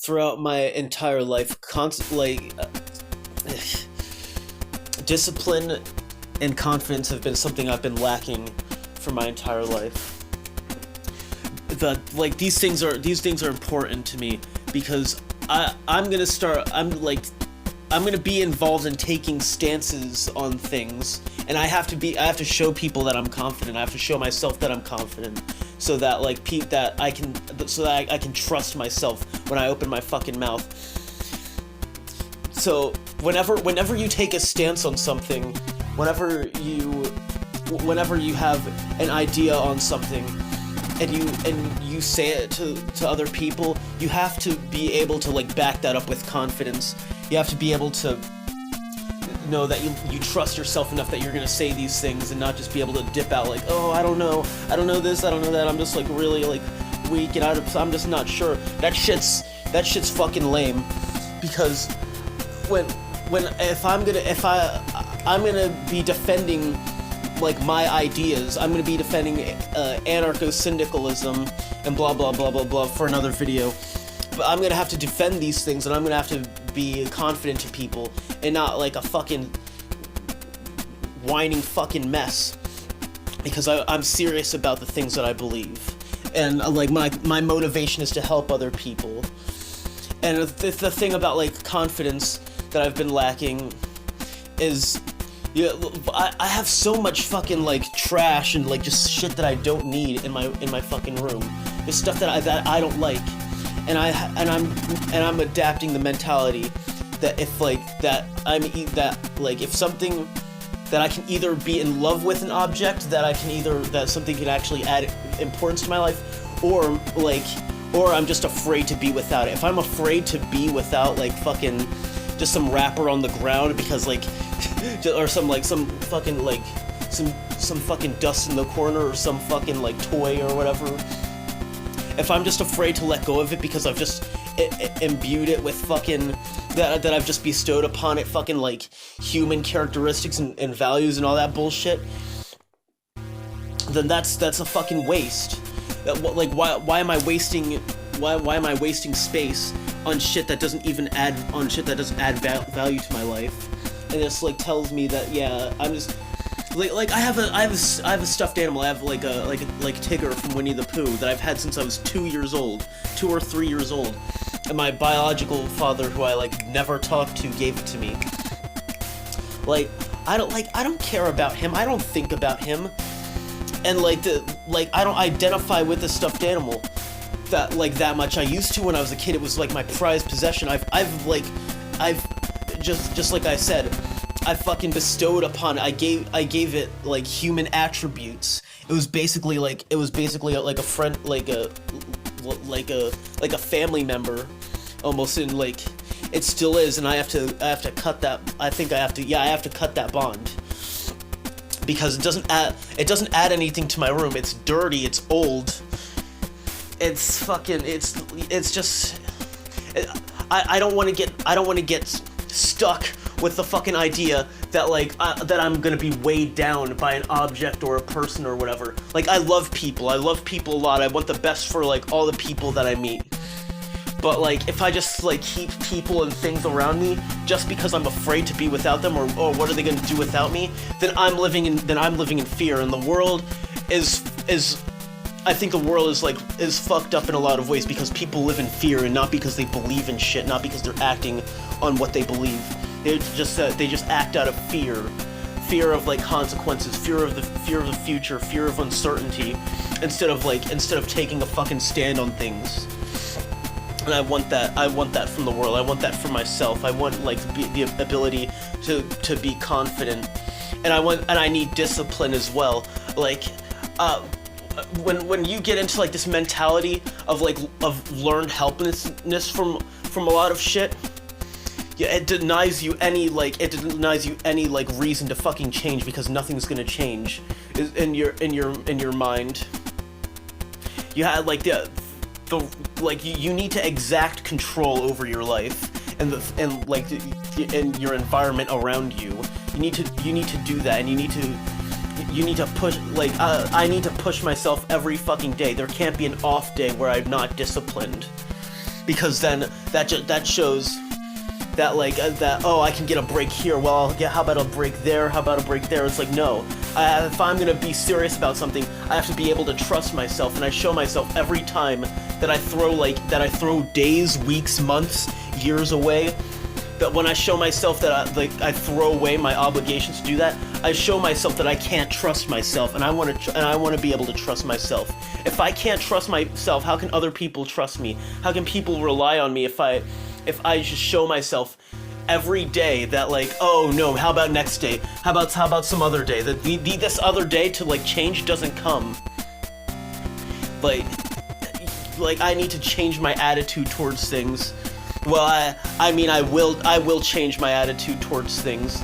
throughout my entire life, discipline and confidence have been something I've been lacking for my entire life. These things are important to me because I'm gonna be involved in taking stances on things, and I have to show people that I'm confident. I have to show myself that I'm confident, so that I can trust myself when I open my fucking mouth. So whenever you take a stance on something, whenever you have an idea on something, and you say it to other people, you have to be able to back that up with confidence. You have to be able to know that you trust yourself enough that you're gonna say these things and not just be able to dip out oh, I don't know this, I don't know that, I'm just really weak and I'm just not sure. That shit's fucking lame, because I'm gonna be defending my ideas. I'm gonna be defending anarcho-syndicalism and blah blah blah blah blah for another video. But I'm gonna have to defend these things, and I'm gonna have to be confident to people and not a fucking whining fucking mess, because I'm serious about the things that I believe, and my motivation is to help other people. And the thing about confidence that I've been lacking is, I have so much fucking trash and just shit that I don't need in my fucking room. There's stuff that I don't like, and I'm adapting the mentality that if something that I can either be in love with an object, that something can actually add importance to my life, or I'm just afraid to be without it. If I'm afraid to be without fucking just some wrapper on the ground because or some fucking dust in the corner, or some fucking toy or whatever. If I'm just afraid to let go of it because I've just imbued it with fucking that I've just bestowed upon it fucking human characteristics and values and all that bullshit, then that's a fucking waste. Why am I wasting space on shit that doesn't add value to my life? And it's tells me that, yeah, I'm just I have a stuffed animal. I have like Tigger from Winnie the Pooh that I've had since I was 2 or 3 years old, and my biological father, who I never talked to, gave it to me. I don't care about him. I don't think about him, and I don't identify with the stuffed animal that much. I used to when I was a kid. It was my prized possession. I've just like I said, I fucking bestowed upon it. I gave it human attributes. It was basically a friend, a family member, almost. In it still is, and I have to cut that. I have to cut that bond, because it doesn't add anything to my room. It's dirty. It's old. It's fucking. It's just. I don't want to get stuck with the fucking idea that that I'm gonna be weighed down by an object or a person or whatever. I love people a lot. I want the best for all the people that I meet. But if I just keep people and things around me just because I'm afraid to be without them, or what are they gonna do without me, then I'm living in fear. And the world is I think the world is fucked up in a lot of ways because people live in fear, and not because they believe in shit, not because they're acting on what they believe. They just act out of fear of consequences, fear of the future, fear of uncertainty, instead of taking a fucking stand on things. And I want that from the world. I want that for myself. I want the ability to be confident, and I need discipline as well. When you get into this mentality of learned helplessness from a lot of shit, yeah, it denies you any reason to fucking change, because nothing's gonna change in your mind. You had you need to exact control over your life and your environment around you. You need to do that, and you need to push. I need to push myself every fucking day. There can't be an off day where I'm not disciplined. because then that shows that like that, oh, I can get a break here, well, yeah, how about a break there, how about a break there? It's like, no, if I'm gonna be serious about something, I have to be able to trust myself, and I show myself every time that I throw days, weeks, months, years away, that when I show myself that I throw away my obligations to do that, I show myself that I can't trust myself, and I want to be able to trust myself. If I can't trust myself, how can other people trust me? How can people rely on me if I just show myself every day that like, oh no, how about next day? How about some other day? That this other day to like change doesn't come. Like I need to change my attitude towards things. Well, I mean I will change my attitude towards things,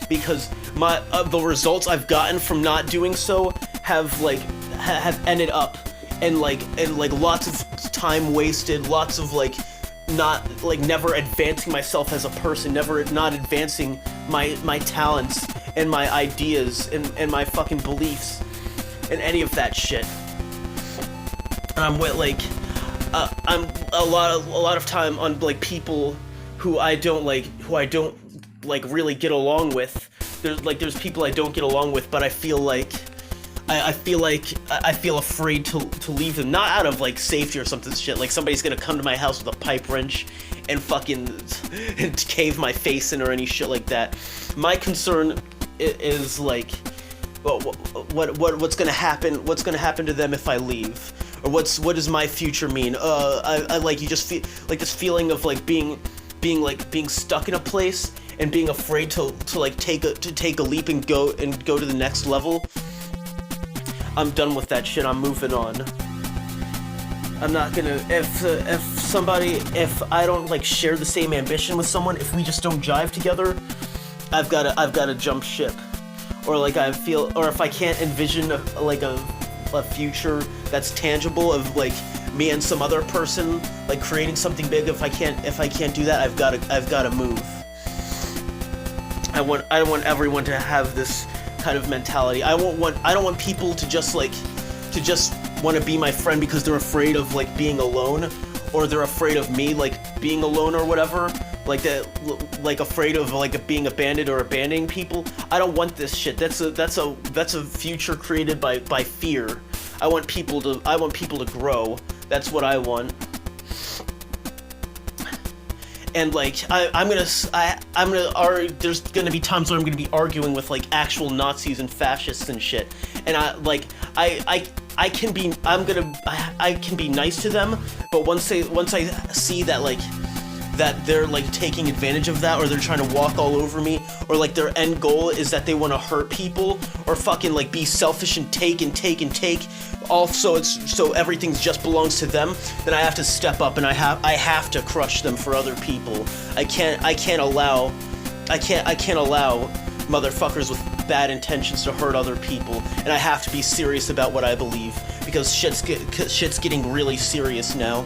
because the results I've gotten from not doing so have ended up in lots of time wasted, lots of never advancing myself as a person, not advancing my talents and my ideas and my fucking beliefs and any of that shit. I'm a lot of time on like people who I don't really get along with. There's people I don't get along with, but I feel afraid to leave them, not out of like safety or something shit, like somebody's gonna come to my house with a pipe wrench and fucking and cave my face in or any shit like that. My concern is like, what's gonna happen to them if I leave, or what does my future mean? I like, you just feel like this feeling of like being stuck in a place and being afraid to take a leap and go to the next level. I'm done with that shit. I'm moving on. I'm not gonna, if I don't like share the same ambition with someone, if we just don't jive together, I've gotta jump ship. Or like I feel, or if I can't envision a future that's tangible of like me and some other person like creating something big, if I can't do that, I've gotta move. I don't want everyone to have this kind of mentality. I don't want people to just want to be my friend because they're afraid of like being alone, or they're afraid of me like being alone or whatever, like that, like afraid of like being abandoned or abandoning people. I don't want this shit. That's a future created by fear. I want people to grow. That's what I want. And like there's gonna be times where I'm gonna be arguing with like actual Nazis and fascists and shit, and I can be nice to them, but once I see that they're like taking advantage of that, or they're trying to walk all over me, or like their end goal is that they want to hurt people, or fucking like be selfish and take also so everything just belongs to them, then I have to step up and I have to crush them for other people. I can't allow motherfuckers with bad intentions to hurt other people, and I have to be serious about what I believe, because shit's getting really serious now.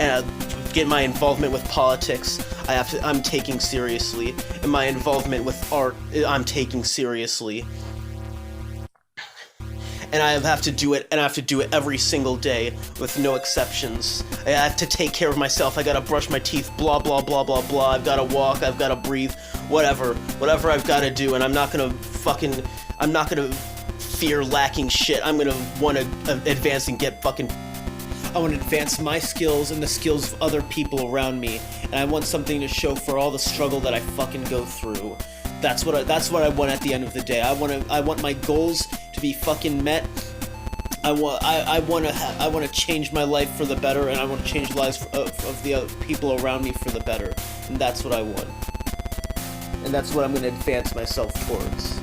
And get my involvement with politics, I'm taking seriously, and my involvement with art, I'm taking seriously. And I have to do it, and I have to do it every single day, with no exceptions. I have to take care of myself. I gotta brush my teeth, blah, blah, blah, blah, blah. I've gotta walk, I've gotta breathe, whatever I've gotta do, and I'm not gonna fear lacking shit. I'm gonna want to advance and get fucking... I want to advance my skills and the skills of other people around me, and I want something to show for all the struggle that I fucking go through. That's what I want at the end of the day. I want my goals to be fucking met. I want to change my life for the better, and I want to change the lives of the other people around me for the better. And that's what I want. And that's what I'm going to advance myself towards.